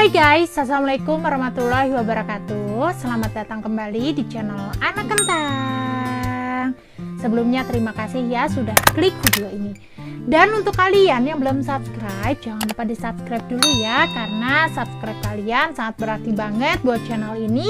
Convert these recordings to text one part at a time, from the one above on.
Hai guys, assalamualaikum warahmatullahi wabarakatuh. Selamat datang kembali di channel Anak Kentang. Sebelumnya terima kasih ya sudah klik video ini. Dan untuk kalian yang belum subscribe, jangan lupa di subscribe dulu ya, karena subscribe kalian sangat berarti banget buat channel ini,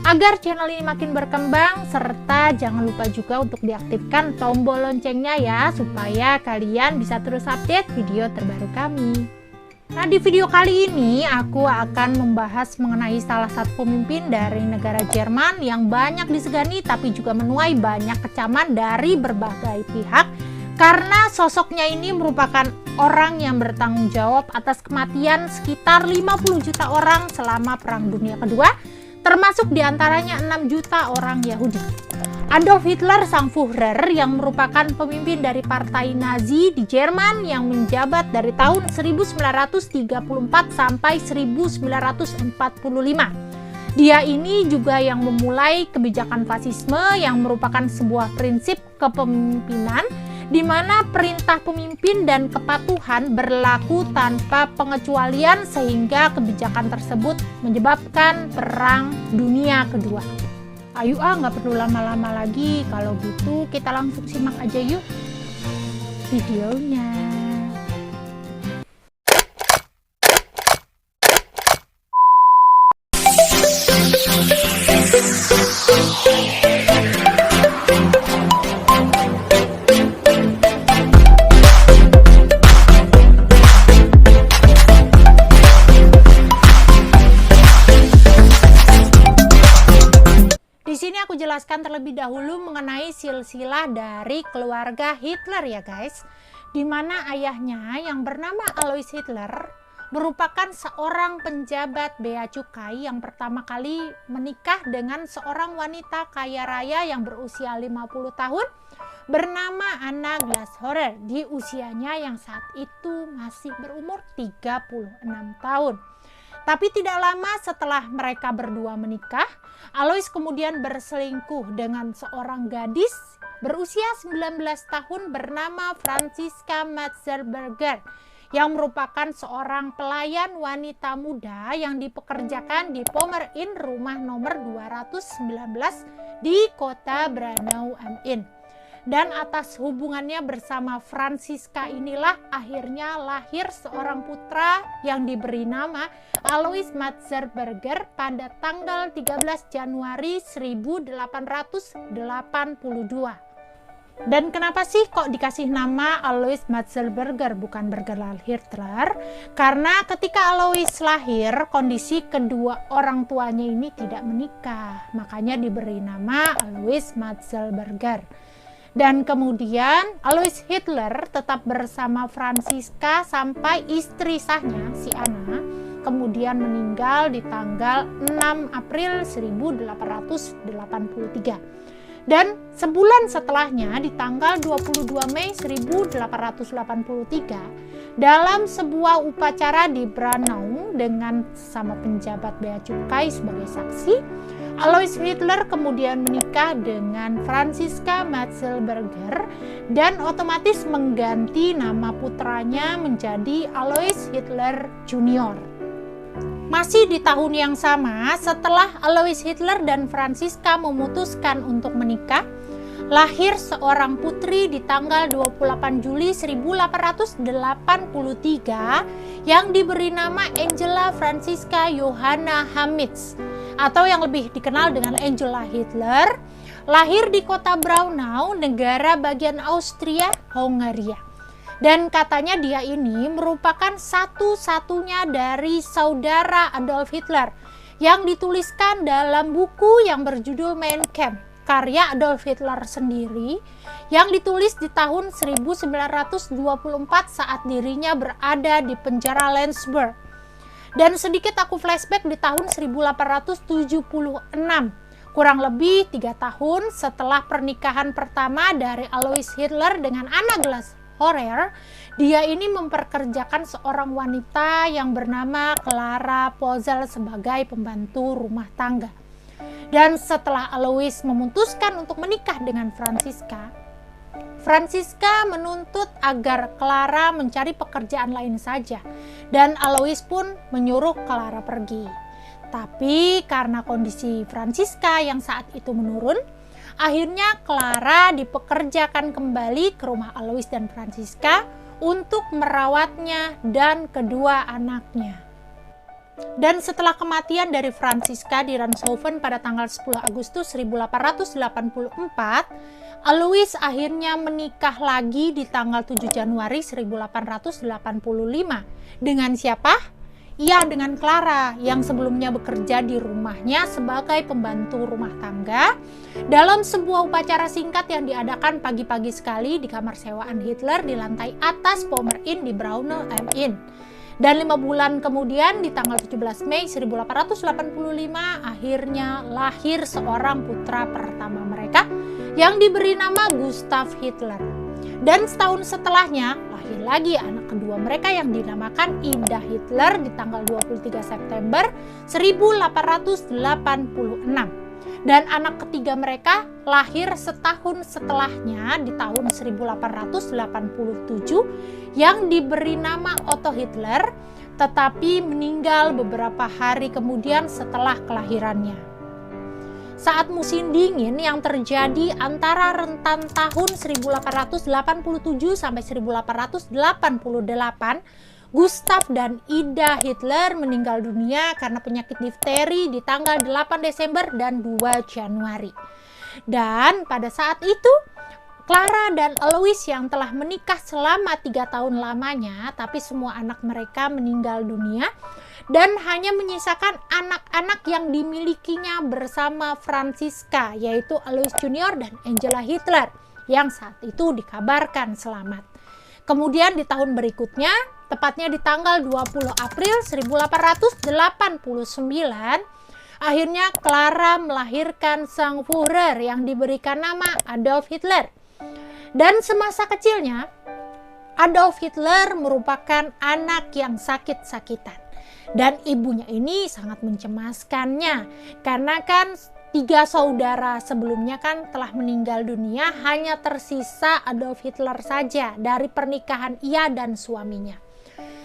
agar channel ini makin berkembang. Serta jangan lupa juga untuk diaktifkan tombol loncengnya ya, supaya kalian bisa terus update video terbaru kami. Nah, di video kali ini aku akan membahas mengenai salah satu pemimpin dari negara Jerman yang banyak disegani tapi juga menuai banyak kecaman dari berbagai pihak, karena sosoknya ini merupakan orang yang bertanggung jawab atas kematian sekitar 50 juta orang selama Perang Dunia Kedua, termasuk diantaranya 6 juta orang Yahudi. Adolf Hitler sang Führer yang merupakan pemimpin dari partai Nazi di Jerman yang menjabat dari tahun 1934 sampai 1945. Dia ini juga yang memulai kebijakan fasisme yang merupakan sebuah prinsip kepemimpinan di mana perintah pemimpin dan kepatuhan berlaku tanpa pengecualian, sehingga kebijakan tersebut menyebabkan Perang Dunia Kedua. Ayo nggak perlu lama-lama lagi, kalau gitu kita langsung simak aja yuk videonya. Aku jelaskan terlebih dahulu mengenai silsilah dari keluarga Hitler ya guys, dimana ayahnya yang bernama Alois Hitler merupakan seorang penjabat bea cukai yang pertama kali menikah dengan seorang wanita kaya raya yang berusia 50 tahun bernama Anna Glashörer di usianya yang saat itu masih berumur 36 tahun. Tapi tidak lama setelah mereka berdua menikah, Alois kemudian berselingkuh dengan seorang gadis berusia 19 tahun bernama Franziska Matzelberger yang merupakan seorang pelayan wanita muda yang dipekerjakan di Pomer Inn rumah nomor 219 di kota Braunau am Inn. Dan atas hubungannya bersama Franziska inilah akhirnya lahir seorang putra yang diberi nama Alois Matzelberger pada tanggal 13 Januari 1882. Dan kenapa sih kok dikasih nama Alois Matzelberger bukan Berger Hitler? Karena ketika Alois lahir, kondisi kedua orang tuanya ini tidak menikah, makanya diberi nama Alois Matzelberger. Dan kemudian Alois Hitler tetap bersama Franziska sampai istri sahnya, si Anna, kemudian meninggal di tanggal 6 April 1883. Dan sebulan setelahnya di tanggal 22 Mei 1883, dalam sebuah upacara di Braunau dengan sama penjabat bea cukai sebagai saksi, Alois Hitler kemudian menikah dengan Franziska Matzelberger dan otomatis mengganti nama putranya menjadi Alois Hitler Junior. Masih di tahun yang sama, setelah Alois Hitler dan Franziska memutuskan untuk menikah, lahir seorang putri di tanggal 28 Juli 1883 yang diberi nama Angela Franziska Johanna Hamitz, atau yang lebih dikenal dengan Angela Hitler, lahir di kota Braunau, negara bagian Austria, Hongaria. Dan katanya dia ini merupakan satu-satunya dari saudara Adolf Hitler yang dituliskan dalam buku yang berjudul Mein Kampf, karya Adolf Hitler sendiri, yang ditulis di tahun 1924 saat dirinya berada di penjara Landsberg. Dan sedikit aku flashback di tahun 1876, kurang lebih 3 tahun setelah pernikahan pertama dari Alois Hitler dengan Anna Glashörer, dia ini memperkerjakan seorang wanita yang bernama Clara Pozel sebagai pembantu rumah tangga. Dan setelah Alois memutuskan untuk menikah dengan Franziska, Francisca menuntut agar Clara mencari pekerjaan lain saja, dan Alois pun menyuruh Clara pergi. Tapi karena kondisi Francisca yang saat itu menurun, akhirnya Clara dipekerjakan kembali ke rumah Alois dan Francisca untuk merawatnya dan kedua anaknya. Dan setelah kematian dari Francisca di Ranshofen pada tanggal 10 Agustus 1884, Alois akhirnya menikah lagi di tanggal 7 Januari 1885. Dengan siapa? Ya, dengan Clara yang sebelumnya bekerja di rumahnya sebagai pembantu rumah tangga dalam sebuah upacara singkat yang diadakan pagi-pagi sekali di kamar sewaan Hitler di lantai atas Pommer Inn di Braunau am Inn. Dan 5 bulan kemudian di tanggal 17 Mei 1885 akhirnya lahir seorang putra pertama mereka yang diberi nama Gustav Hitler. Dan setahun setelahnya lahir lagi anak kedua mereka yang dinamakan Ida Hitler di tanggal 23 September 1886. Dan anak ketiga mereka lahir setahun setelahnya di tahun 1887 yang diberi nama Otto Hitler, tetapi meninggal beberapa hari kemudian setelah kelahirannya. Saat musim dingin yang terjadi antara rentan tahun 1887 sampai 1888, Gustav dan Ida Hitler meninggal dunia karena penyakit difteri di tanggal 8 Desember dan 2 Januari. Dan pada saat itu, Clara dan Alois yang telah menikah selama 3 tahun lamanya, tapi semua anak mereka meninggal dunia dan hanya menyisakan anak-anak yang dimilikinya bersama Francisca, yaitu Alois Junior dan Angela Hitler, yang saat itu dikabarkan selamat. Kemudian di tahun berikutnya, tepatnya di tanggal 20 April 1889, akhirnya Clara melahirkan sang Führer yang diberikan nama Adolf Hitler. Dan semasa kecilnya, Adolf Hitler merupakan anak yang sakit-sakitan. Dan ibunya ini sangat mencemaskannya, karena kan 3 saudara sebelumnya kan telah meninggal dunia, hanya tersisa Adolf Hitler saja dari pernikahan ia dan suaminya.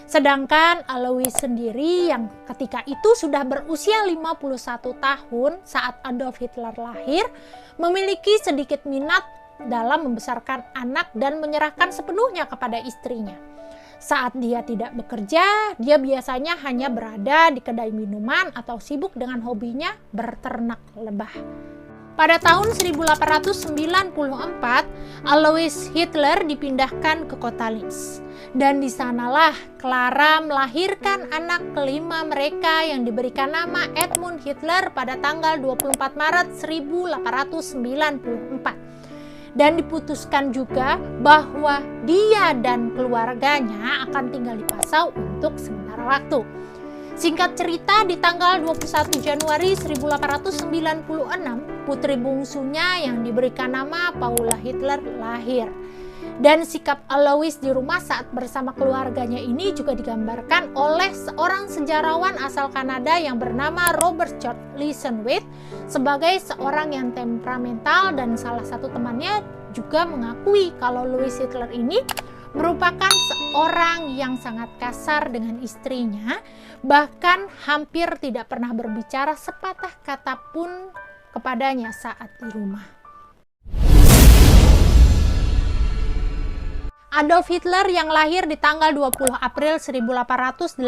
Sedangkan Alois sendiri yang ketika itu sudah berusia 51 tahun saat Adolf Hitler lahir, memiliki sedikit minat dalam membesarkan anak dan menyerahkan sepenuhnya kepada istrinya. Saat dia tidak bekerja, dia biasanya hanya berada di kedai minuman atau sibuk dengan hobinya berternak lebah. Pada tahun 1894, Alois Hitler dipindahkan ke kota Linz. Dan di sanalah Clara melahirkan anak kelima mereka yang diberikan nama Edmund Hitler pada tanggal 24 Maret 1894. Dan diputuskan juga bahwa dia dan keluarganya akan tinggal di Passau untuk sementara waktu. Singkat cerita, di tanggal 21 Januari 1896, putri bungsunya yang diberikan nama Paula Hitler lahir. Dan sikap Alois di rumah saat bersama keluarganya ini juga digambarkan oleh seorang sejarawan asal Kanada yang bernama Robert George Lisenwith sebagai seorang yang temperamental, dan salah satu temannya juga mengakui kalau Louis Hitler ini merupakan seorang yang sangat kasar dengan istrinya, bahkan hampir tidak pernah berbicara sepatah kata pun kepadanya saat di rumah. Adolf Hitler yang lahir di tanggal 20 April 1889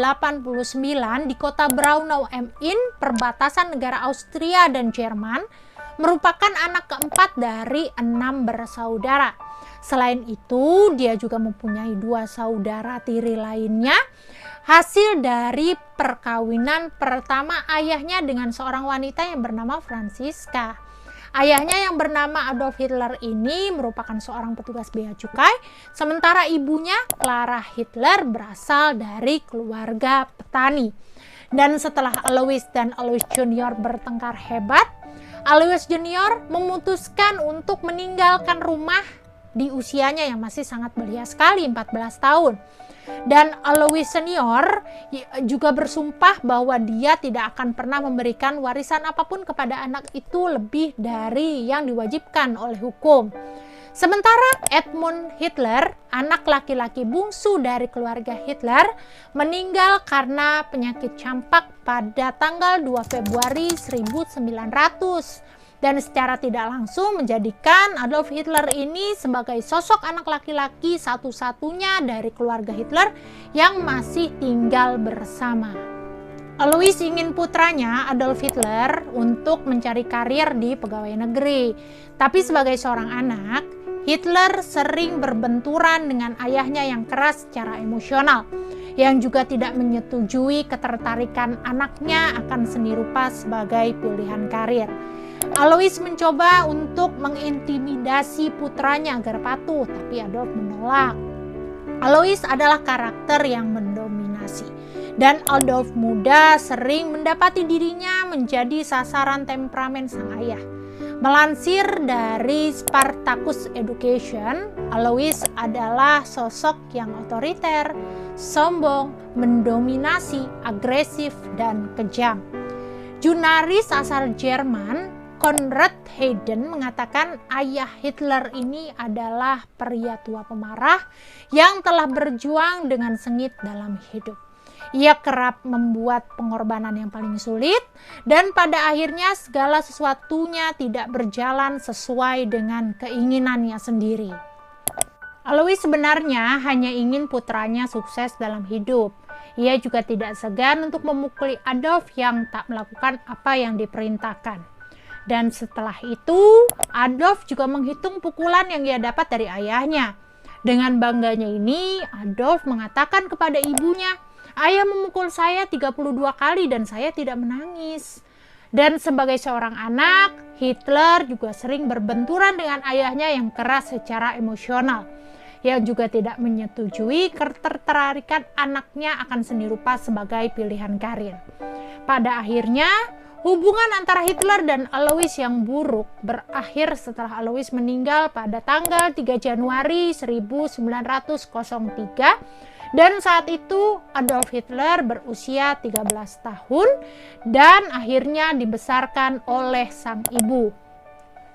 di kota Braunau am Inn, perbatasan negara Austria dan Jerman, merupakan anak keempat dari 6 bersaudara. Selain itu, dia juga mempunyai 2 saudara tiri lainnya, hasil dari perkawinan pertama ayahnya dengan seorang wanita yang bernama Francisca. Ayahnya yang bernama Adolf Hitler ini merupakan seorang petugas bea cukai, sementara ibunya Clara Hitler berasal dari keluarga petani. Dan setelah Alois dan Alois Junior bertengkar hebat, Alois Junior memutuskan untuk meninggalkan rumah di usianya yang masih sangat belia sekali, 14 tahun. Dan Alois Senior juga bersumpah bahwa dia tidak akan pernah memberikan warisan apapun kepada anak itu lebih dari yang diwajibkan oleh hukum. Sementara Edmund Hitler, anak laki-laki bungsu dari keluarga Hitler, meninggal karena penyakit campak pada tanggal 2 Februari 1900 dan secara tidak langsung menjadikan Adolf Hitler ini sebagai sosok anak laki-laki satu-satunya dari keluarga Hitler yang masih tinggal bersama. Alois ingin putranya Adolf Hitler untuk mencari karir di pegawai negeri, tapi sebagai seorang anak, Hitler sering berbenturan dengan ayahnya yang keras secara emosional, yang juga tidak menyetujui ketertarikan anaknya akan seni rupa sebagai pilihan karir. Alois mencoba untuk mengintimidasi putranya agar patuh, tapi Adolf menolak. Alois adalah karakter yang mendominasi, dan Adolf muda sering mendapati dirinya menjadi sasaran temperamen sang ayah. Melansir dari Spartacus Education, Alois adalah sosok yang otoriter, sombong, mendominasi, agresif, dan kejam. Jurnalis asal Jerman, Konrad Hayden, mengatakan ayah Hitler ini adalah pria tua pemarah yang telah berjuang dengan sengit dalam hidup. Ia kerap membuat pengorbanan yang paling sulit, dan pada akhirnya segala sesuatunya tidak berjalan sesuai dengan keinginannya sendiri. Alois sebenarnya hanya ingin putranya sukses dalam hidup. Ia juga tidak segan untuk memukuli Adolf yang tak melakukan apa yang diperintahkan. Dan setelah itu, Adolf juga menghitung pukulan yang ia dapat dari ayahnya. Dengan bangganya ini, Adolf mengatakan kepada ibunya, "Ayah memukul saya 32 kali dan saya tidak menangis." Dan sebagai seorang anak, Hitler juga sering berbenturan dengan ayahnya yang keras secara emosional, yang juga tidak menyetujui ketertarikan anaknya akan seni rupa sebagai pilihan karir. Pada akhirnya, hubungan antara Hitler dan Alois yang buruk berakhir setelah Alois meninggal pada tanggal 3 Januari 1903. Dan saat itu Adolf Hitler berusia 13 tahun dan akhirnya dibesarkan oleh sang ibu.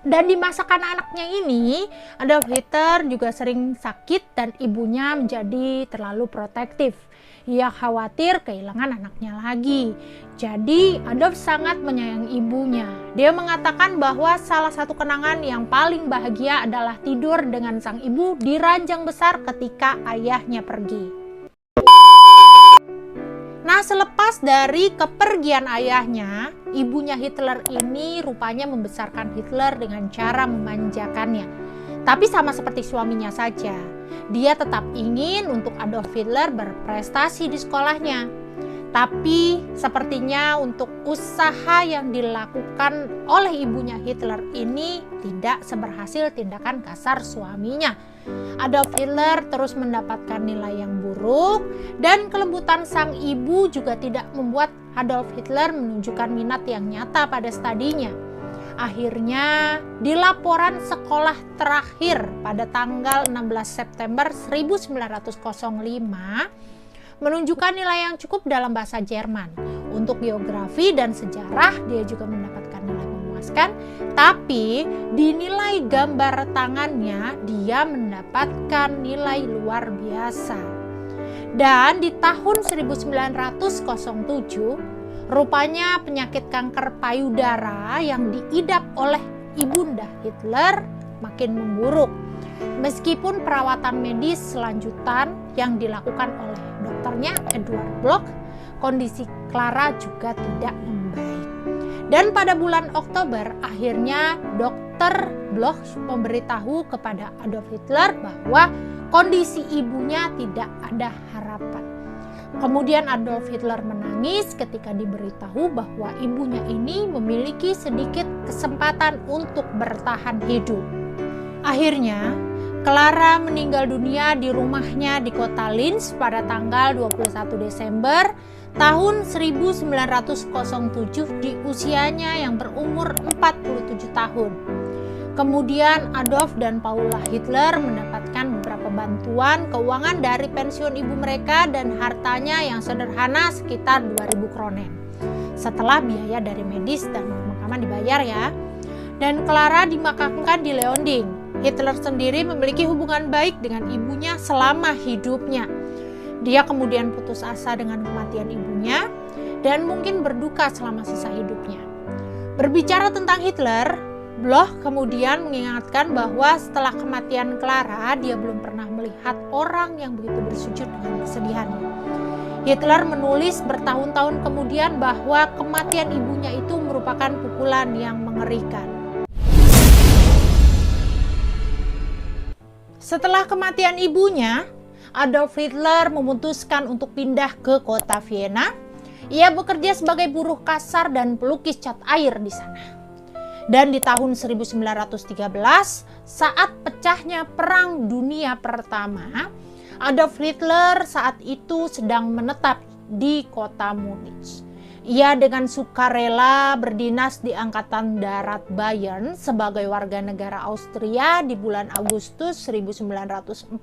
Dan di masa kanak-kanaknya ini, Adolf Hitler juga sering sakit dan ibunya menjadi terlalu protektif. Ia khawatir kehilangan anaknya lagi. Jadi Adolf sangat menyayangi ibunya. Dia mengatakan bahwa salah satu kenangan yang paling bahagia adalah tidur dengan sang ibu di ranjang besar ketika ayahnya pergi. Nah, selepas dari kepergian ayahnya, ibunya Hitler ini rupanya membesarkan Hitler dengan cara memanjakannya. Tapi sama seperti suaminya saja, dia tetap ingin untuk Adolf Hitler berprestasi di sekolahnya. Tapi sepertinya untuk usaha yang dilakukan oleh ibunya Hitler ini tidak seberhasil tindakan kasar suaminya. Adolf Hitler terus mendapatkan nilai yang buruk, dan kelembutan sang ibu juga tidak membuat Adolf Hitler menunjukkan minat yang nyata pada studinya. Akhirnya, di laporan sekolah terakhir pada tanggal 16 September 1905, menunjukkan nilai yang cukup dalam bahasa Jerman. Untuk geografi dan sejarah, dia juga mendapatkan nilai memuaskan, tapi di nilai gambar tangannya, dia mendapatkan nilai luar biasa. Dan di tahun 1907, rupanya penyakit kanker payudara yang diidap oleh ibunda Hitler makin memburuk. Meskipun perawatan medis selanjutan yang dilakukan oleh dokternya Edward Bloch, kondisi Clara juga tidak membaik. Dan pada bulan Oktober, akhirnya dokter Bloch memberitahu kepada Adolf Hitler bahwa kondisi ibunya tidak ada harapan. Kemudian Adolf Hitler menangis ketika diberitahu bahwa ibunya ini memiliki sedikit kesempatan untuk bertahan hidup. Akhirnya, Clara meninggal dunia di rumahnya di kota Linz pada tanggal 21 Desember tahun 1907 di usianya yang berumur 47 tahun. Kemudian Adolf dan Paula Hitler mendapatkan beberapa bantuan keuangan dari pensiun ibu mereka dan hartanya yang sederhana sekitar 2.000 kronen. Setelah biaya dari medis dan pemakaman dibayar ya. Dan Clara dimakamkan di Leonding. Hitler sendiri memiliki hubungan baik dengan ibunya selama hidupnya. Dia kemudian putus asa dengan kematian ibunya dan mungkin berduka selama sisa hidupnya. Berbicara tentang Hitler, Bloch kemudian mengingatkan bahwa setelah kematian Clara, dia belum pernah melihat orang yang begitu bersujud dengan kesedihannya. Hitler menulis bertahun-tahun kemudian bahwa kematian ibunya itu merupakan pukulan yang mengerikan. Setelah kematian ibunya, Adolf Hitler memutuskan untuk pindah ke kota Vienna. Ia bekerja sebagai buruh kasar dan pelukis cat air di sana. Dan di tahun 1913, saat pecahnya Perang Dunia Pertama, Adolf Hitler saat itu sedang menetap di kota Munich. Ia dengan sukarela berdinas di Angkatan Darat Bayern sebagai warga negara Austria di bulan Agustus 1914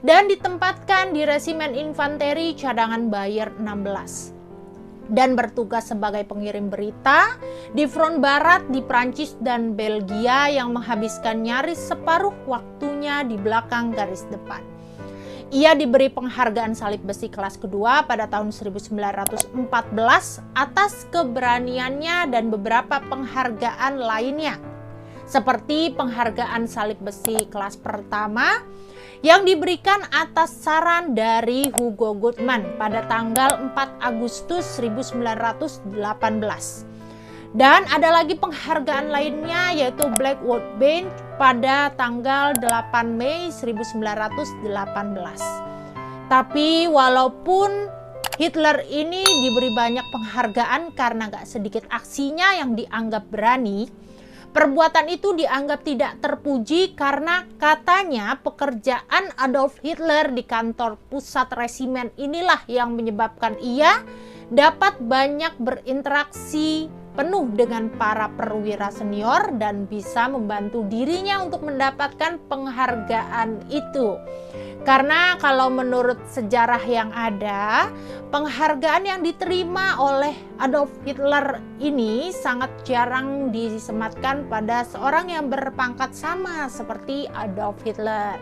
dan ditempatkan di Resimen Infanteri Cadangan Bayer 16 dan bertugas sebagai pengirim berita di front barat di Prancis dan Belgia yang menghabiskan nyaris separuh waktunya di belakang garis depan. Ia diberi penghargaan salib besi kelas kedua pada tahun 1914 atas keberaniannya dan beberapa penghargaan lainnya, seperti penghargaan salib besi kelas pertama yang diberikan atas saran dari Hugo Goodman pada tanggal 4 Agustus 1918. Dan ada lagi penghargaan lainnya yaitu Black Workbench pada tanggal 8 Mei 1918. Tapi walaupun Hitler ini diberi banyak penghargaan karena gak sedikit aksinya yang dianggap berani, perbuatan itu dianggap tidak terpuji karena katanya pekerjaan Adolf Hitler di kantor pusat resimen inilah yang menyebabkan ia dapat banyak berinteraksi penuh dengan para perwira senior dan bisa membantu dirinya untuk mendapatkan penghargaan itu. Karena kalau menurut sejarah yang ada, penghargaan yang diterima oleh Adolf Hitler ini sangat jarang disematkan pada seorang yang berpangkat sama seperti Adolf Hitler.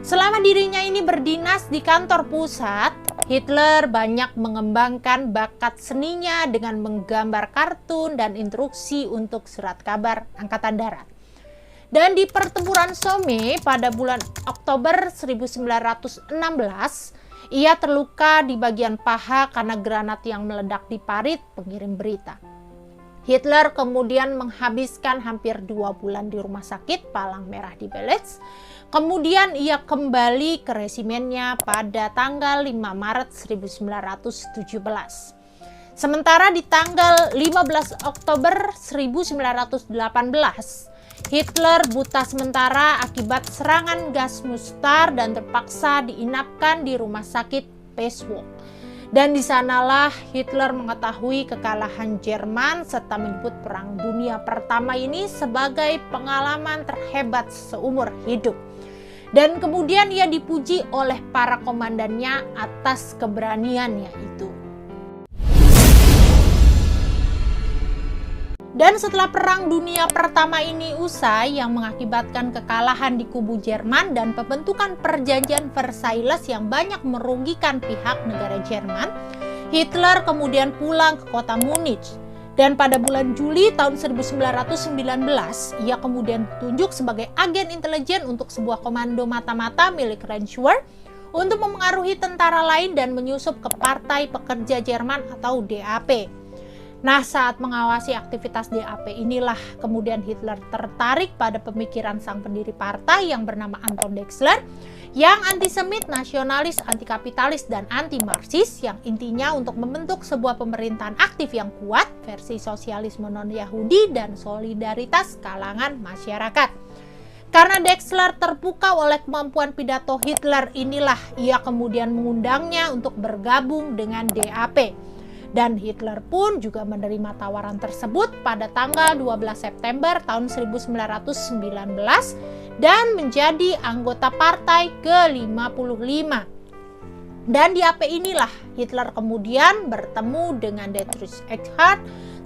Selama dirinya ini berdinas di kantor pusat, Hitler banyak mengembangkan bakat seninya dengan menggambar kartun dan instruksi untuk surat kabar Angkatan Darat. Dan di pertempuran Somme pada bulan Oktober 1916, ia terluka di bagian paha karena granat yang meledak di parit pengirim berita. Hitler kemudian menghabiskan hampir 2 bulan di rumah sakit Palang Merah di Belitz. Kemudian ia kembali ke resimennya pada tanggal 5 Maret 1917. Sementara di tanggal 15 Oktober 1918, Hitler buta sementara akibat serangan gas mustar dan terpaksa diinapkan di rumah sakit Peswok. Dan di sanalah Hitler mengetahui kekalahan Jerman serta menyebut Perang Dunia Pertama ini sebagai pengalaman terhebat seumur hidup. Dan kemudian ia dipuji oleh para komandannya atas keberaniannya itu. Dan setelah Perang Dunia Pertama ini usai yang mengakibatkan kekalahan di kubu Jerman dan pembentukan perjanjian Versailles yang banyak merugikan pihak negara Jerman, Hitler kemudian pulang ke kota Munich. Dan pada bulan Juli tahun 1919, ia kemudian ditunjuk sebagai agen intelijen untuk sebuah komando mata-mata milik Reichswehr untuk memengaruhi tentara lain dan menyusup ke Partai Pekerja Jerman atau DAP. Nah, saat mengawasi aktivitas DAP inilah kemudian Hitler tertarik pada pemikiran sang pendiri partai yang bernama Anton Drexler yang antisemit, nasionalis, antikapitalis, dan anti-Marxis yang intinya untuk membentuk sebuah pemerintahan aktif yang kuat, versi sosialisme non-Yahudi, dan solidaritas kalangan masyarakat. Karena Drexler terpukau oleh kemampuan pidato Hitler inilah ia kemudian mengundangnya untuk bergabung dengan DAP. Dan Hitler pun juga menerima tawaran tersebut pada tanggal 12 September tahun 1919 dan menjadi anggota partai ke-55. Dan di AP inilah Hitler kemudian bertemu dengan Dietrich Eckart,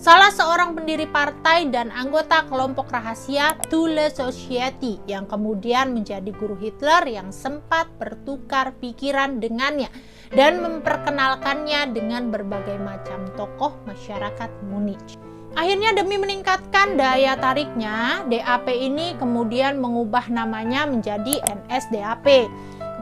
salah seorang pendiri partai dan anggota kelompok rahasia Thule Society yang kemudian menjadi guru Hitler yang sempat bertukar pikiran dengannya dan memperkenalkannya dengan berbagai macam tokoh masyarakat Munich. Akhirnya demi meningkatkan daya tariknya, DAP ini kemudian mengubah namanya menjadi NSDAP.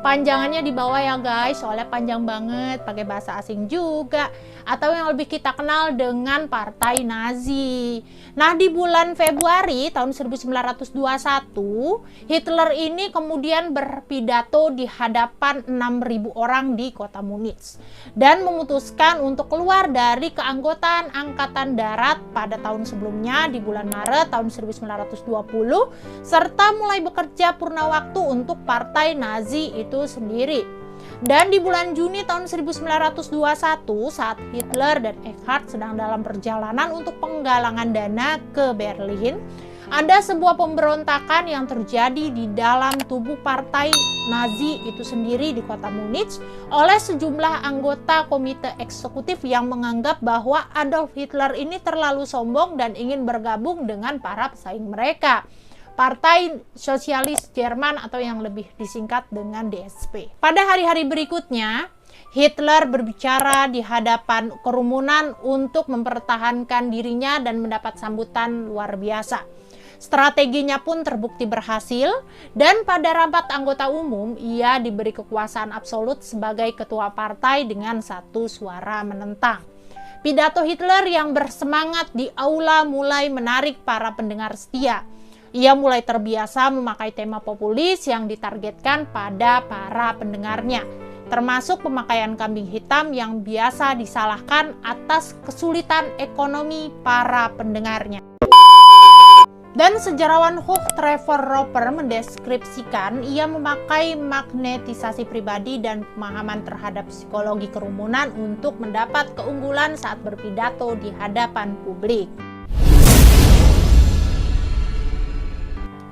Kepanjangannya di bawah ya guys, soalnya panjang banget, pakai bahasa asing juga. Atau yang lebih kita kenal dengan Partai Nazi. Nah, di bulan Februari tahun 1921, Hitler ini kemudian berpidato di hadapan 6.000 orang di kota Munich dan memutuskan untuk keluar dari keanggotaan Angkatan Darat pada tahun sebelumnya di bulan Maret tahun 1920 serta mulai bekerja purna waktu untuk Partai Nazi itu sendiri. Dan di bulan Juni tahun 1921 saat Hitler dan Eckhart sedang dalam perjalanan untuk penggalangan dana ke Berlin, ada sebuah pemberontakan yang terjadi di dalam tubuh Partai Nazi itu sendiri di kota Munich oleh sejumlah anggota komite eksekutif yang menganggap bahwa Adolf Hitler ini terlalu sombong dan ingin bergabung dengan para pesaing mereka, Partai Sosialis Jerman atau yang lebih disingkat dengan DSP. Pada hari-hari berikutnya, Hitler berbicara di hadapan kerumunan untuk mempertahankan dirinya dan mendapat sambutan luar biasa. Strateginya pun terbukti berhasil dan pada rapat anggota umum ia diberi kekuasaan absolut sebagai ketua partai dengan satu suara menentang. Pidato Hitler yang bersemangat di aula mulai menarik para pendengar setia. Ia mulai terbiasa memakai tema populis yang ditargetkan pada para pendengarnya, termasuk pemakaian kambing hitam yang biasa disalahkan atas kesulitan ekonomi para pendengarnya. Dan sejarawan Hugh Trevor Roper mendeskripsikan ia memakai magnetisasi pribadi dan pemahaman terhadap psikologi kerumunan untuk mendapat keunggulan saat berpidato di hadapan publik.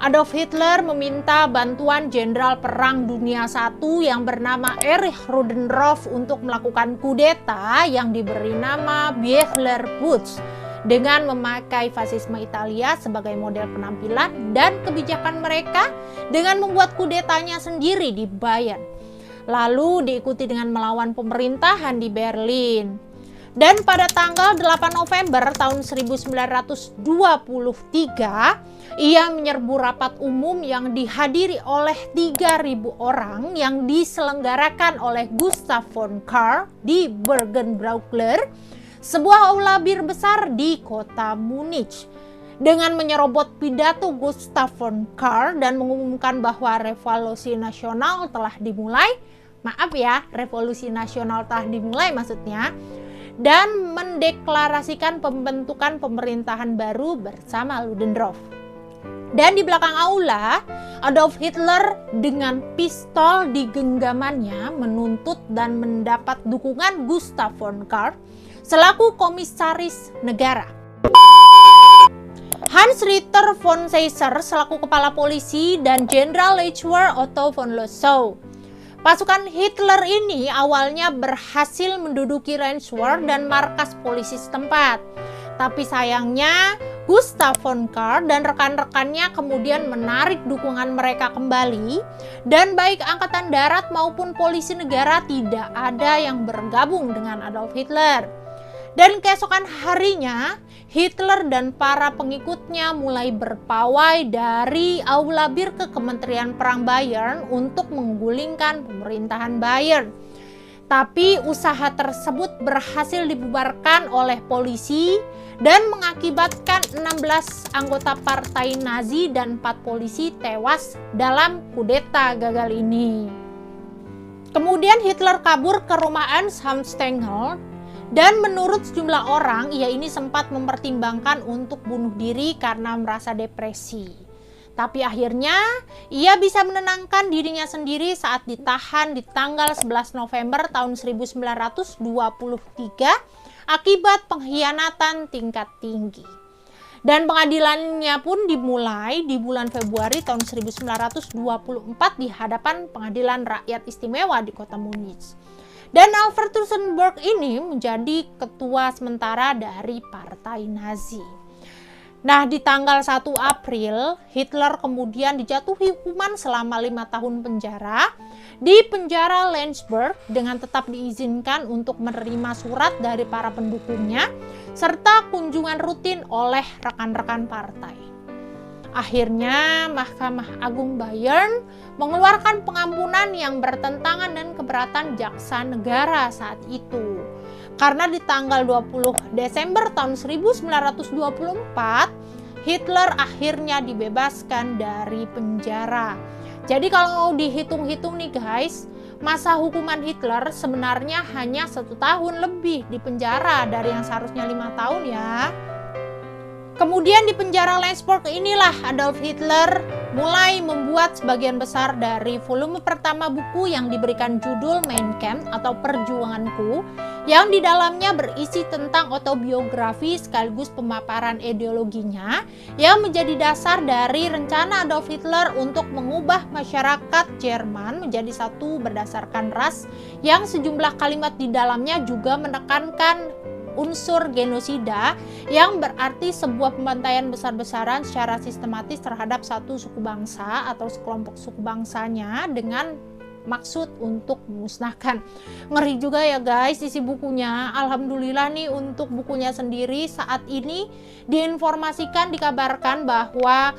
Adolf Hitler meminta bantuan Jenderal Perang Dunia I yang bernama Erich Ludendorff untuk melakukan kudeta yang diberi nama Bechtler-Putsch dengan memakai fasisme Italia sebagai model penampilan dan kebijakan mereka dengan membuat kudetanya sendiri di Bayern. Lalu diikuti dengan melawan pemerintahan di Berlin. Dan pada tanggal 8 November tahun 1923, ia menyerbu rapat umum yang dihadiri oleh 3.000 orang yang diselenggarakan oleh Gustav von Kahr di Bergenbräukeller, sebuah aula bir besar di kota Munich. Dengan menyerobot pidato Gustav von Kahr dan mengumumkan bahwa revolusi nasional telah dimulai, revolusi nasional telah dimulai maksudnya, dan mendeklarasikan pembentukan pemerintahan baru bersama Ludendorff. Dan di belakang aula, Adolf Hitler dengan pistol di genggamannya menuntut dan mendapat dukungan Gustav von Kahr selaku komisaris negara. Hans Ritter von Seisser selaku kepala polisi dan Jenderal Leutwer Otto von Lossow. Pasukan Hitler ini awalnya berhasil menduduki Reinswerd dan markas polisi setempat. Tapi sayangnya Gustav von Kahr dan rekan-rekannya kemudian menarik dukungan mereka kembali dan baik Angkatan Darat maupun polisi negara tidak ada yang bergabung dengan Adolf Hitler. Dan keesokan harinya, Hitler dan para pengikutnya mulai berpawai dari aula bir ke Kementerian Perang Bayern untuk menggulingkan pemerintahan Bayern. Tapi usaha tersebut berhasil dibubarkan oleh polisi dan mengakibatkan 16 anggota partai Nazi dan 4 polisi tewas dalam kudeta gagal ini. Kemudian Hitler kabur ke rumah Ernst Hamstengel. Dan menurut sejumlah orang, ia ini sempat mempertimbangkan untuk bunuh diri karena merasa depresi. Tapi akhirnya, ia bisa menenangkan dirinya sendiri saat ditahan di tanggal 11 November tahun 1923 akibat pengkhianatan tingkat tinggi. Dan pengadilannya pun dimulai di bulan Februari tahun 1924 di hadapan Pengadilan Rakyat Istimewa di kota Munich. Dan Albert Rosenberg ini menjadi ketua sementara dari Partai Nazi. Nah, di tanggal 1 April, Hitler kemudian dijatuhi hukuman selama 5 tahun penjara di penjara Landsberg dengan tetap diizinkan untuk menerima surat dari para pendukungnya serta kunjungan rutin oleh rekan-rekan partai. Akhirnya, Mahkamah Agung Bayern mengeluarkan pengampunan yang bertentangan dan keberatan jaksa negara saat itu. Karena di tanggal 20 Desember tahun 1924, Hitler akhirnya dibebaskan dari penjara. Jadi kalau dihitung-hitung nih guys, masa hukuman Hitler sebenarnya hanya 1 tahun lebih di penjara dari yang seharusnya 5 tahun ya. Kemudian di penjara Landsberg inilah Adolf Hitler mulai membuat sebagian besar dari volume pertama buku yang diberikan judul Mein Kampf atau Perjuanganku, yang di dalamnya berisi tentang autobiografi sekaligus pemaparan ideologinya yang menjadi dasar dari rencana Adolf Hitler untuk mengubah masyarakat Jerman menjadi satu berdasarkan ras, yang sejumlah kalimat di dalamnya juga menekankan unsur genosida yang berarti sebuah pembantaian besar-besaran secara sistematis terhadap satu suku bangsa atau sekelompok suku bangsanya dengan maksud untuk memusnahkan. Ngeri juga ya guys isi bukunya. Alhamdulillah nih untuk bukunya sendiri saat ini diinformasikan, dikabarkan bahwa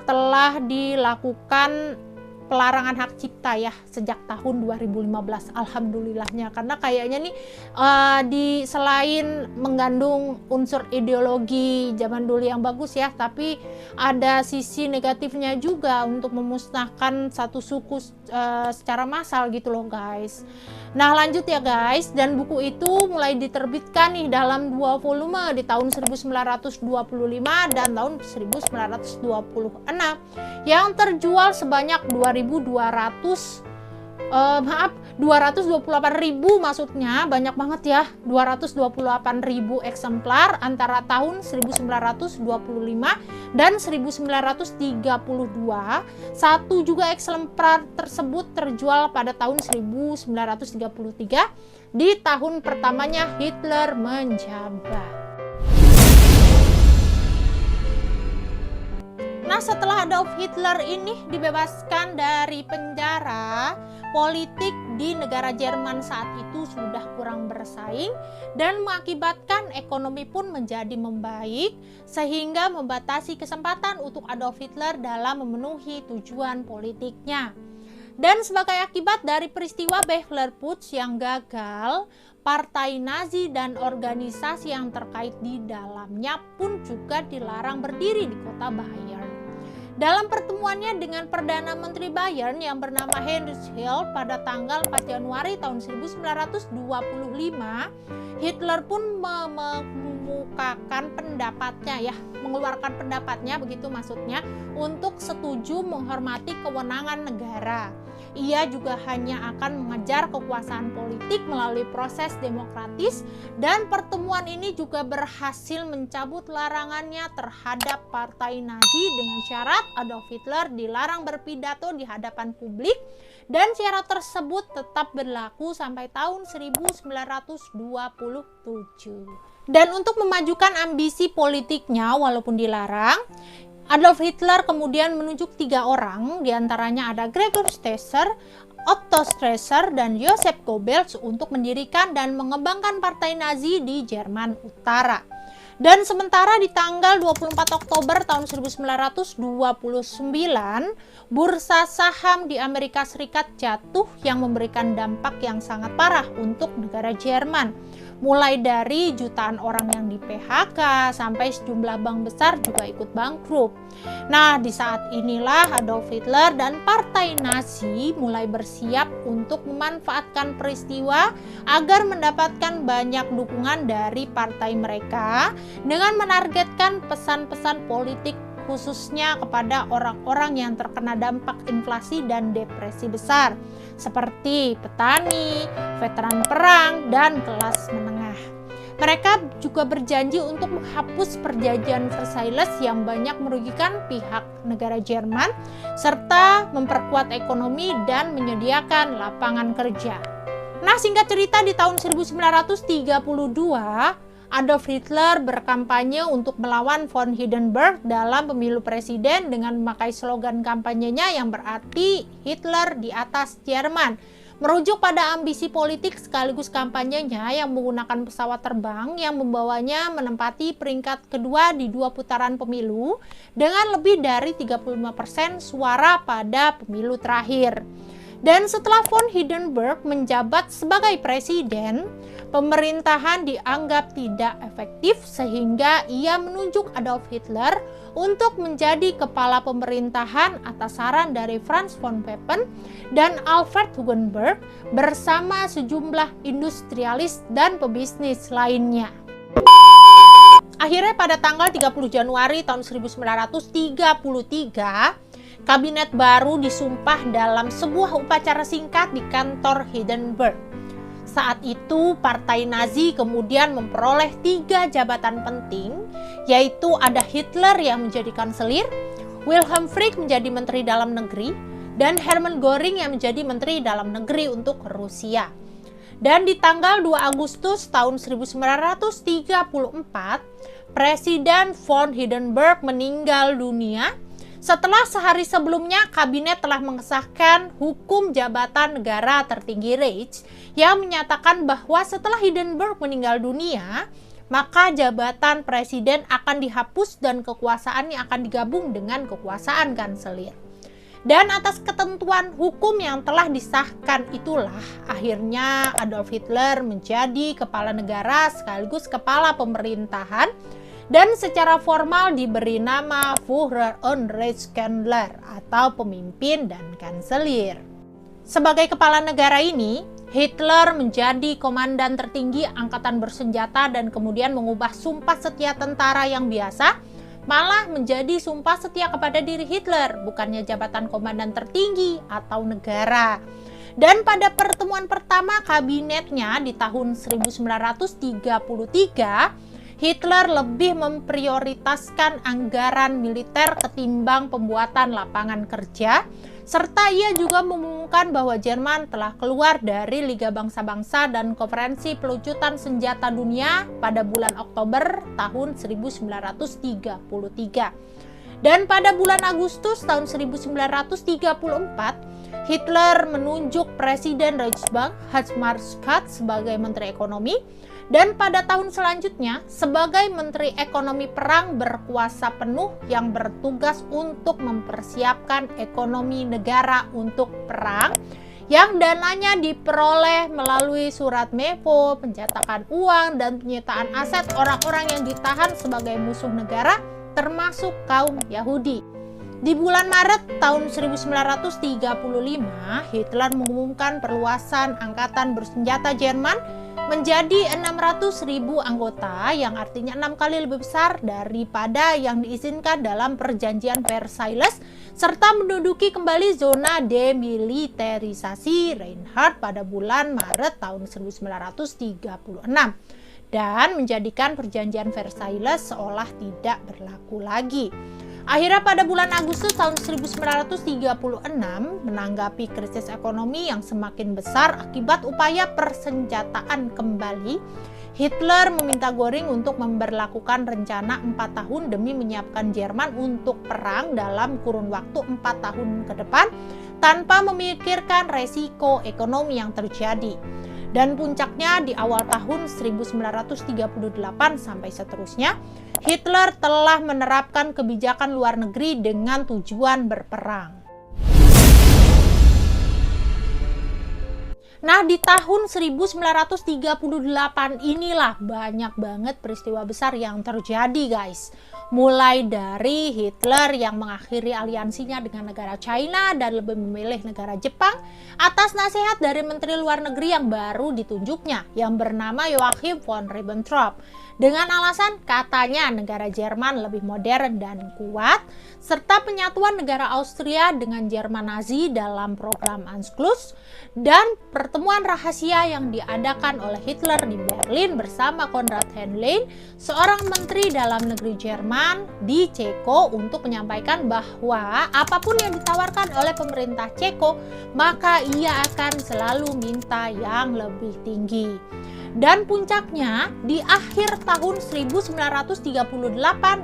telah dilakukan pelarangan hak cipta ya sejak tahun 2015. Alhamdulillahnya, karena kayaknya nih selain mengandung unsur ideologi zaman dulu yang bagus ya, tapi ada sisi negatifnya juga untuk memusnahkan satu suku secara massal gitu loh guys. Nah lanjut ya guys, dan buku itu mulai diterbitkan nih dalam 2 volume di tahun 1925 dan tahun 1926 yang terjual sebanyak 228.000 maksudnya banyak banget ya, 228.000 eksemplar antara tahun 1925 dan 1932. Satu juga eksemplar tersebut terjual pada tahun 1933 di tahun pertamanya Hitler menjabat. Nah, setelah Adolf Hitler ini dibebaskan dari penjara, politik di negara Jerman saat itu sudah kurang bersaing dan mengakibatkan ekonomi pun menjadi membaik sehingga membatasi kesempatan untuk Adolf Hitler dalam memenuhi tujuan politiknya. Dan sebagai akibat dari peristiwa Bechtler-Putsch yang gagal, Partai Nazi dan organisasi yang terkait di dalamnya pun juga dilarang berdiri di kota Bayern. Dalam pertemuannya dengan Perdana Menteri Bayern yang bernama Heinrich Hill pada tanggal 4 Januari tahun 1925, Hitler pun mengemukakan pendapatnya ya, mengeluarkan pendapatnya begitu maksudnya, untuk setuju menghormati kewenangan negara. Ia juga hanya akan mengejar kekuasaan politik melalui proses demokratis, dan pertemuan ini juga berhasil mencabut larangannya terhadap Partai Nazi dengan syarat Adolf Hitler dilarang berpidato di hadapan publik, dan syarat tersebut tetap berlaku sampai tahun 1927. Dan untuk memajukan ambisi politiknya walaupun dilarang, Adolf Hitler kemudian menunjuk 3 orang, diantaranya ada Gregor Strasser, Otto Strasser, dan Joseph Goebbels untuk mendirikan dan mengembangkan Partai Nazi di Jerman Utara. Dan sementara di tanggal 24 Oktober tahun 1929, bursa saham di Amerika Serikat jatuh yang memberikan dampak yang sangat parah untuk negara Jerman. Mulai dari jutaan orang yang di PHK sampai sejumlah bank besar juga ikut bangkrut. Nah, di saat inilah Adolf Hitler dan Partai Nazi mulai bersiap untuk memanfaatkan peristiwa agar mendapatkan banyak dukungan dari partai mereka dengan menargetkan pesan-pesan politik khususnya kepada orang-orang yang terkena dampak inflasi dan depresi besar, seperti petani, veteran perang, dan kelas menengah. Mereka juga berjanji untuk menghapus perjanjian Versailles yang banyak merugikan pihak negara Jerman, serta memperkuat ekonomi dan menyediakan lapangan kerja. Nah, singkat cerita di tahun 1932, Adolf Hitler berkampanye untuk melawan von Hindenburg dalam pemilu presiden dengan memakai slogan kampanyenya yang berarti Hitler di atas Jerman. Merujuk pada ambisi politik sekaligus kampanyenya yang menggunakan pesawat terbang yang membawanya menempati peringkat kedua di 2 putaran pemilu dengan lebih dari 35% suara pada pemilu terakhir. Dan setelah von Hindenburg menjabat sebagai presiden, pemerintahan dianggap tidak efektif sehingga ia menunjuk Adolf Hitler untuk menjadi kepala pemerintahan atas saran dari Franz von Papen dan Alfred Hugenberg bersama sejumlah industrialis dan pebisnis lainnya. Akhirnya pada tanggal 30 Januari tahun 1933, kabinet baru disumpah dalam sebuah upacara singkat di kantor Hindenburg. Saat itu, Partai Nazi kemudian memperoleh 3 jabatan penting, yaitu ada Hitler yang menjadi kanselir, Wilhelm Frick menjadi Menteri Dalam Negeri, dan Hermann Göring yang menjadi Menteri Dalam Negeri untuk Rusia. Dan di tanggal 2 Agustus tahun 1934, Presiden von Hindenburg meninggal dunia setelah sehari sebelumnya kabinet telah mengesahkan hukum jabatan negara tertinggi Reich yang menyatakan bahwa setelah Hindenburg meninggal dunia, maka jabatan presiden akan dihapus dan kekuasaannya akan digabung dengan kekuasaan kanselir. Dan atas ketentuan hukum yang telah disahkan itulah akhirnya Adolf Hitler menjadi kepala negara sekaligus kepala pemerintahan dan secara formal diberi nama Führer und Reichskanzler atau pemimpin dan kanselir. Sebagai kepala negara ini, Hitler menjadi komandan tertinggi angkatan bersenjata dan kemudian mengubah sumpah setia tentara yang biasa malah menjadi sumpah setia kepada diri Hitler, bukannya jabatan komandan tertinggi atau negara. Dan pada pertemuan pertama kabinetnya di tahun 1933, Hitler lebih memprioritaskan anggaran militer ketimbang pembuatan lapangan kerja, serta ia juga mengumumkan bahwa Jerman telah keluar dari Liga Bangsa-Bangsa dan Konferensi Pelucutan Senjata Dunia pada bulan Oktober tahun 1933. Dan pada bulan Agustus tahun 1934, Hitler menunjuk Presiden Reichsbank Hans Marschall sebagai Menteri Ekonomi, dan pada tahun selanjutnya sebagai Menteri Ekonomi Perang berkuasa penuh yang bertugas untuk mempersiapkan ekonomi negara untuk perang yang dananya diperoleh melalui surat mevo, pencetakan uang, dan penyitaan aset orang-orang yang ditahan sebagai musuh negara termasuk kaum Yahudi. Di bulan Maret tahun 1935, Hitler mengumumkan perluasan angkatan bersenjata Jerman menjadi 600.000 anggota yang artinya 6 kali lebih besar daripada yang diizinkan dalam perjanjian Versailles serta menduduki kembali zona demilitarisasi Reinhardt pada bulan Maret tahun 1936 dan menjadikan perjanjian Versailles seolah tidak berlaku lagi. Akhirnya pada bulan Agustus tahun 1936, menanggapi krisis ekonomi yang semakin besar akibat upaya persenjataan kembali, Hitler meminta Göring untuk memberlakukan rencana 4 tahun demi menyiapkan Jerman untuk perang dalam kurun waktu 4 tahun ke depan tanpa memikirkan resiko ekonomi yang terjadi. Dan puncaknya di awal tahun 1938 sampai seterusnya, Hitler telah menerapkan kebijakan luar negeri dengan tujuan berperang. Nah, di tahun 1938 inilah banyak banget peristiwa besar yang terjadi, guys. Mulai dari Hitler yang mengakhiri aliansinya dengan negara China dan lebih memilih negara Jepang atas nasihat dari Menteri Luar Negeri yang baru ditunjuknya yang bernama Joachim von Ribbentrop. dengan alasan katanya negara Jerman lebih modern dan kuat, serta penyatuan negara Austria dengan Jerman Nazi dalam program Anschluss, dan pertemuan rahasia yang diadakan oleh Hitler di Berlin bersama Konrad Henlein, seorang menteri dalam negeri Jerman di Ceko, untuk menyampaikan bahwa apapun yang ditawarkan oleh pemerintah Ceko, maka ia akan selalu minta yang lebih tinggi. Dan puncaknya di akhir tahun 1938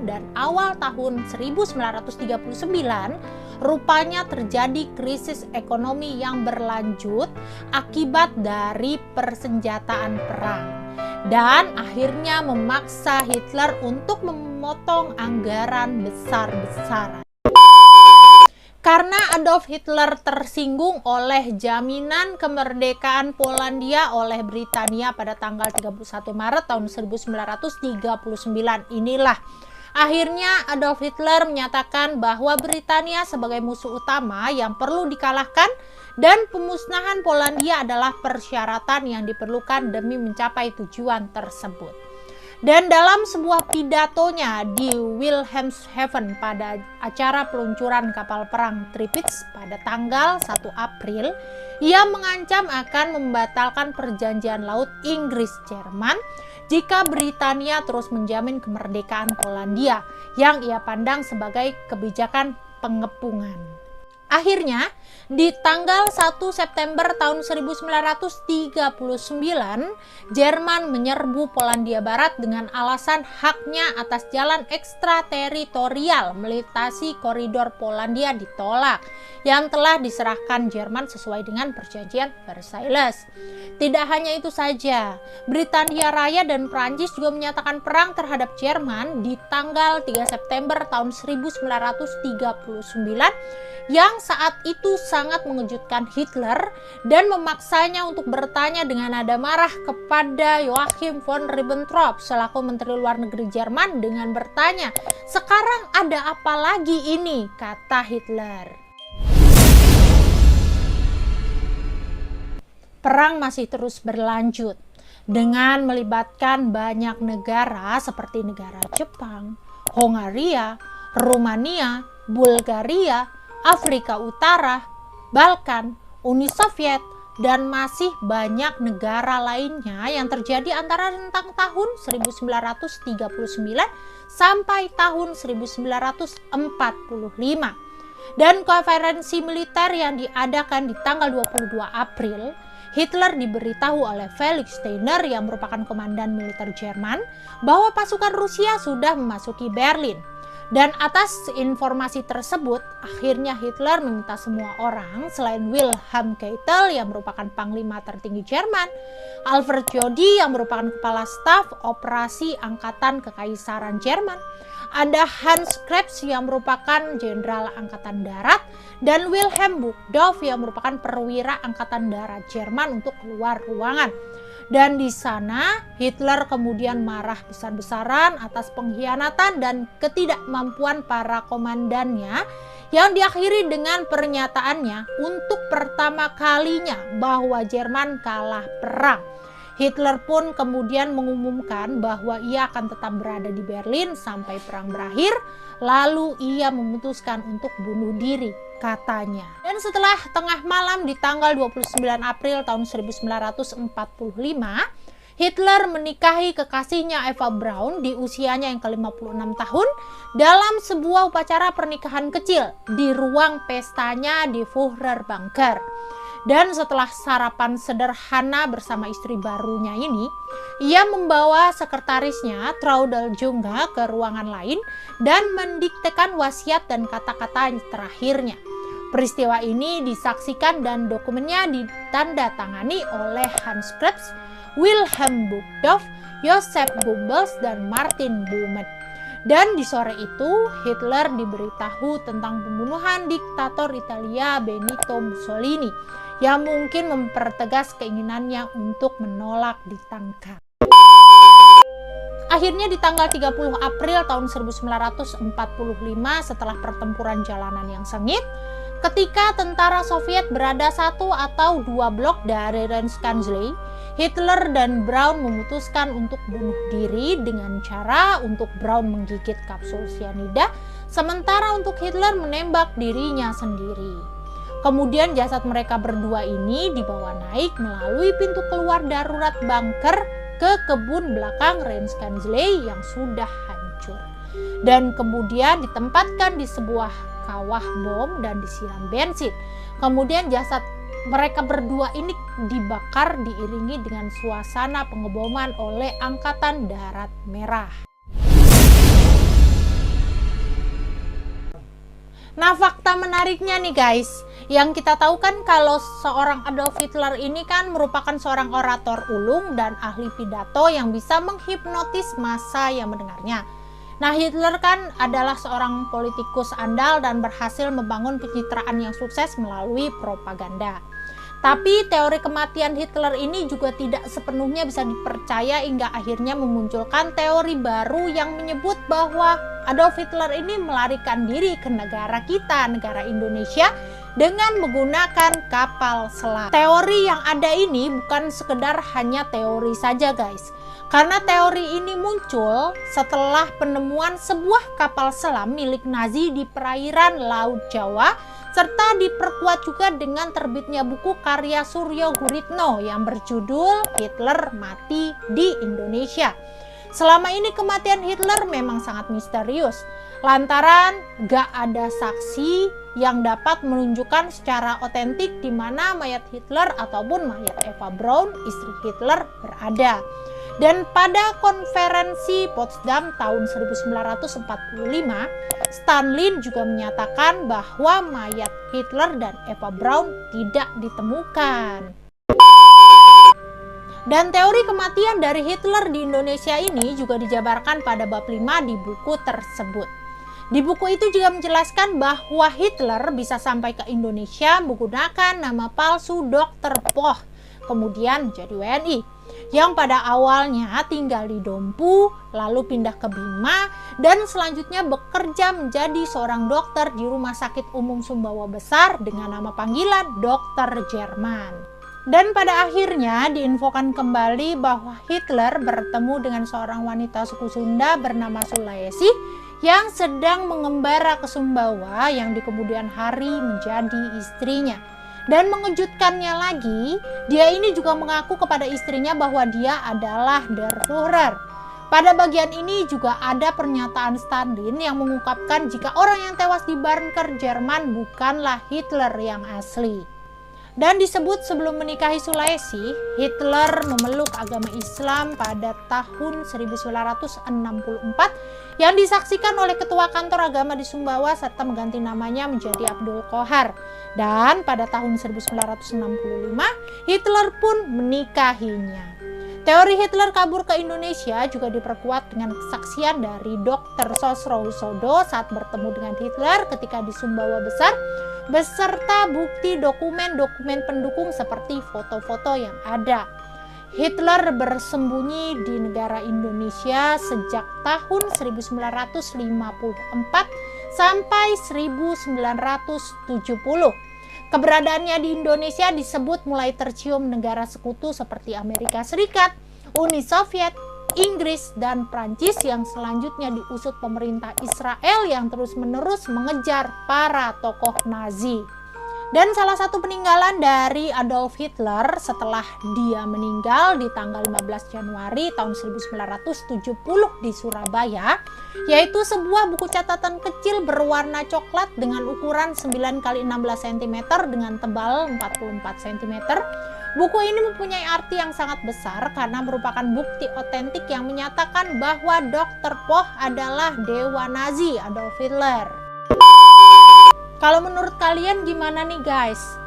dan awal tahun 1939, rupanya terjadi krisis ekonomi yang berlanjut akibat dari persenjataan perang, dan akhirnya memaksa Hitler untuk memotong anggaran besar-besaran. Karena Adolf Hitler tersinggung oleh jaminan kemerdekaan Polandia oleh Britania pada tanggal 31 Maret tahun 1939 inilah, akhirnya Adolf Hitler menyatakan bahwa Britania sebagai musuh utama yang perlu dikalahkan, dan pemusnahan Polandia adalah persyaratan yang diperlukan demi mencapai tujuan tersebut. Dan dalam sebuah pidatonya di Wilhelmshaven pada acara peluncuran kapal perang Tirpitz pada tanggal 1 April, ia mengancam akan membatalkan perjanjian laut Inggris-Jerman jika Britania terus menjamin kemerdekaan Polandia yang ia pandang sebagai kebijakan pengepungan. Akhirnya, di tanggal 1 September tahun 1939, Jerman menyerbu Polandia Barat dengan alasan haknya atas jalan ekstrateritorial melintasi koridor Polandia ditolak, yang telah diserahkan Jerman sesuai dengan perjanjian Versailles. Tidak hanya itu saja, Britania Raya dan Prancis juga menyatakan perang terhadap Jerman di tanggal 3 September tahun 1939, yang saat itu sangat mengejutkan Hitler dan memaksanya untuk bertanya dengan nada marah kepada Joachim von Ribbentrop selaku Menteri Luar Negeri Jerman dengan bertanya, "Sekarang ada apa lagi ini?" kata Hitler. Perang masih terus berlanjut dengan melibatkan banyak negara seperti negara Jepang, Hongaria, Rumania, Bulgaria, Afrika Utara, Balkan, Uni Soviet, dan masih banyak negara lainnya yang terjadi antara rentang tahun 1939 sampai tahun 1945. Dan konferensi militer yang diadakan di tanggal 22 April, Hitler diberitahu oleh Felix Steiner yang merupakan komandan militer Jerman bahwa pasukan Rusia sudah memasuki Berlin. Dan atas informasi tersebut, akhirnya Hitler meminta semua orang selain Wilhelm Keitel yang merupakan panglima tertinggi Jerman, Alfred Jody yang merupakan kepala staf operasi angkatan kekaisaran Jerman, ada Hans Krebs yang merupakan jenderal angkatan darat, dan Wilhelm Burgdorf yang merupakan perwira angkatan darat Jerman untuk keluar ruangan. Dan di sana Hitler kemudian marah besar-besaran atas pengkhianatan dan ketidakmampuan para komandannya, yang diakhiri dengan pernyataannya untuk pertama kalinya bahwa Jerman kalah perang. Hitler pun kemudian mengumumkan bahwa ia akan tetap berada di Berlin sampai perang berakhir, lalu ia memutuskan untuk bunuh diri, katanya. Dan setelah tengah malam di tanggal 29 April tahun 1945, Hitler menikahi kekasihnya Eva Braun di usianya yang ke-56 tahun dalam sebuah upacara pernikahan kecil di ruang pestanya di Führerbunker. Dan setelah sarapan sederhana bersama istri barunya ini, ia membawa sekretarisnya Traudl Junge ke ruangan lain dan mendiktekan wasiat dan kata-kata terakhirnya. Peristiwa ini disaksikan dan dokumennya ditandatangani oleh Hans Krebs, Wilhelm Burgdorf, Joseph Goebbels, dan Martin Blumet. Dan di sore itu Hitler diberitahu tentang pembunuhan diktator Italia Benito Mussolini yang mungkin mempertegas keinginannya untuk menolak ditangkap. Akhirnya di tanggal 30 April tahun 1945, setelah pertempuran jalanan yang sengit, ketika tentara Soviet berada 1 atau 2 blok dari Renskanzlei, Hitler dan Braun memutuskan untuk bunuh diri dengan cara untuk Braun menggigit kapsul cyanida, sementara untuk Hitler menembak dirinya sendiri. Kemudian jasad mereka berdua ini dibawa naik melalui pintu keluar darurat bunker ke kebun belakang Rheinkanzlei yang sudah hancur. Dan kemudian ditempatkan di sebuah kawah bom dan disiram bensin. Kemudian jasad mereka berdua ini dibakar diiringi dengan suasana pengeboman oleh Angkatan Darat Merah. Nah, fakta menariknya nih guys, yang kita tahu kan kalau seorang Adolf Hitler ini kan merupakan seorang orator ulung dan ahli pidato yang bisa menghipnotis massa yang mendengarnya. Nah, Hitler kan adalah seorang politikus andal dan berhasil membangun pencitraan yang sukses melalui propaganda. Tapi teori kematian Hitler ini juga tidak sepenuhnya bisa dipercaya hingga akhirnya memunculkan teori baru yang menyebut bahwa Adolf Hitler ini melarikan diri ke negara kita, negara Indonesia, dengan menggunakan kapal selam. Teori yang ada ini bukan sekedar hanya teori saja guys. Karena teori ini muncul setelah penemuan sebuah kapal selam milik Nazi di perairan Laut Jawa, serta diperkuat juga dengan terbitnya buku karya Suryo Guritno yang berjudul Hitler Mati di Indonesia. Selama ini kematian Hitler memang sangat misterius, lantaran gak ada saksi yang dapat menunjukkan secara otentik di mana mayat Hitler ataupun mayat Eva Braun, istri Hitler, berada. Dan pada konferensi Potsdam tahun 1945, Stalin juga menyatakan bahwa mayat Hitler dan Eva Braun tidak ditemukan. Dan teori kematian dari Hitler di Indonesia ini juga dijabarkan pada bab 5 di buku tersebut. Di buku itu juga menjelaskan bahwa Hitler bisa sampai ke Indonesia menggunakan nama palsu Dr. Poch, kemudian menjadi WNI, yang pada awalnya tinggal di Dompu, lalu pindah ke Bima, dan selanjutnya bekerja menjadi seorang dokter di Rumah Sakit Umum Sumbawa Besar dengan nama panggilan Dr. Jerman. Dan pada akhirnya diinfokan kembali bahwa Hitler bertemu dengan seorang wanita suku Sunda bernama Sulaesi yang sedang mengembara ke Sumbawa yang di kemudian hari menjadi istrinya. Dan mengejutkannya lagi, dia ini juga mengaku kepada istrinya bahwa dia adalah Der Führer. Pada bagian ini juga ada pernyataan Stalin yang mengungkapkan jika orang yang tewas di bunker Jerman bukanlah Hitler yang asli. Dan disebut sebelum menikahi Sulaesi, Hitler memeluk agama Islam pada tahun 1964 yang disaksikan oleh ketua kantor agama di Sumbawa serta mengganti namanya menjadi Abdul Qohar. Dan pada tahun 1965, Hitler pun menikahinya. Teori Hitler kabur ke Indonesia juga diperkuat dengan kesaksian dari Dr. Sosrohusodo saat bertemu dengan Hitler ketika di Sumbawa Besar, beserta bukti dokumen-dokumen pendukung seperti foto-foto yang ada. Hitler bersembunyi di negara Indonesia sejak tahun 1954 sampai 1970. Keberadaannya di Indonesia disebut mulai tercium negara sekutu seperti Amerika Serikat, Uni Soviet, Inggris, dan Prancis yang selanjutnya diusut pemerintah Israel yang terus-menerus mengejar para tokoh Nazi. Dan salah satu peninggalan dari Adolf Hitler setelah dia meninggal di tanggal 15 Januari tahun 1970 di Surabaya, yaitu sebuah buku catatan kecil berwarna coklat dengan ukuran 9x16 cm dengan tebal 44 cm. Buku ini mempunyai arti yang sangat besar karena merupakan bukti otentik yang menyatakan bahwa Dr. Poch adalah dewa Nazi Adolf Hitler. Kalau menurut kalian gimana nih guys?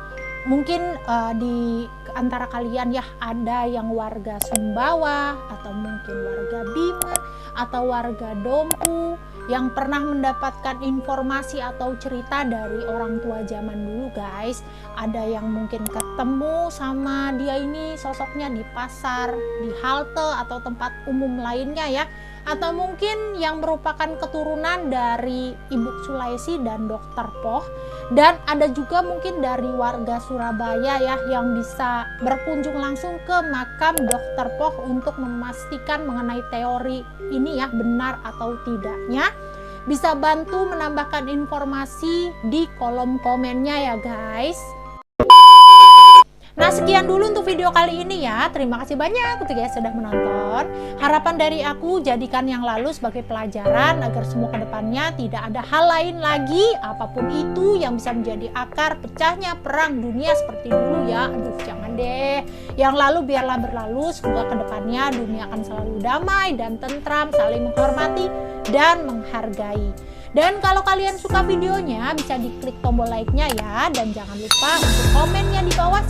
Mungkin di antara kalian ya ada yang warga Sumbawa atau mungkin warga Bima atau warga Dompu yang pernah mendapatkan informasi atau cerita dari orang tua zaman dulu guys. Ada yang mungkin ketemu sama dia ini sosoknya di pasar, di halte atau tempat umum lainnya ya. atau mungkin yang merupakan keturunan dari Ibu Sulaesi dan Dokter Poh, dan ada juga mungkin dari warga Surabaya ya yang bisa berkunjung langsung ke makam Dokter Poh untuk memastikan mengenai teori ini ya benar atau tidaknya. Bisa bantu menambahkan informasi di kolom komennya ya guys. Nah, sekian dulu untuk video kali ini ya. Terima kasih banyak untuk yang sudah menonton. Harapan dari aku, jadikan yang lalu sebagai pelajaran agar semua kedepannya tidak ada hal lain lagi apapun itu yang bisa menjadi akar pecahnya perang dunia seperti dulu ya. Aduh, jangan deh. Yang lalu biarlah berlalu. Semoga kedepannya dunia akan selalu damai dan tentram, saling menghormati dan menghargai. Dan kalau kalian suka videonya, bisa diklik tombol like-nya ya. Dan jangan lupa untuk komennya di bawah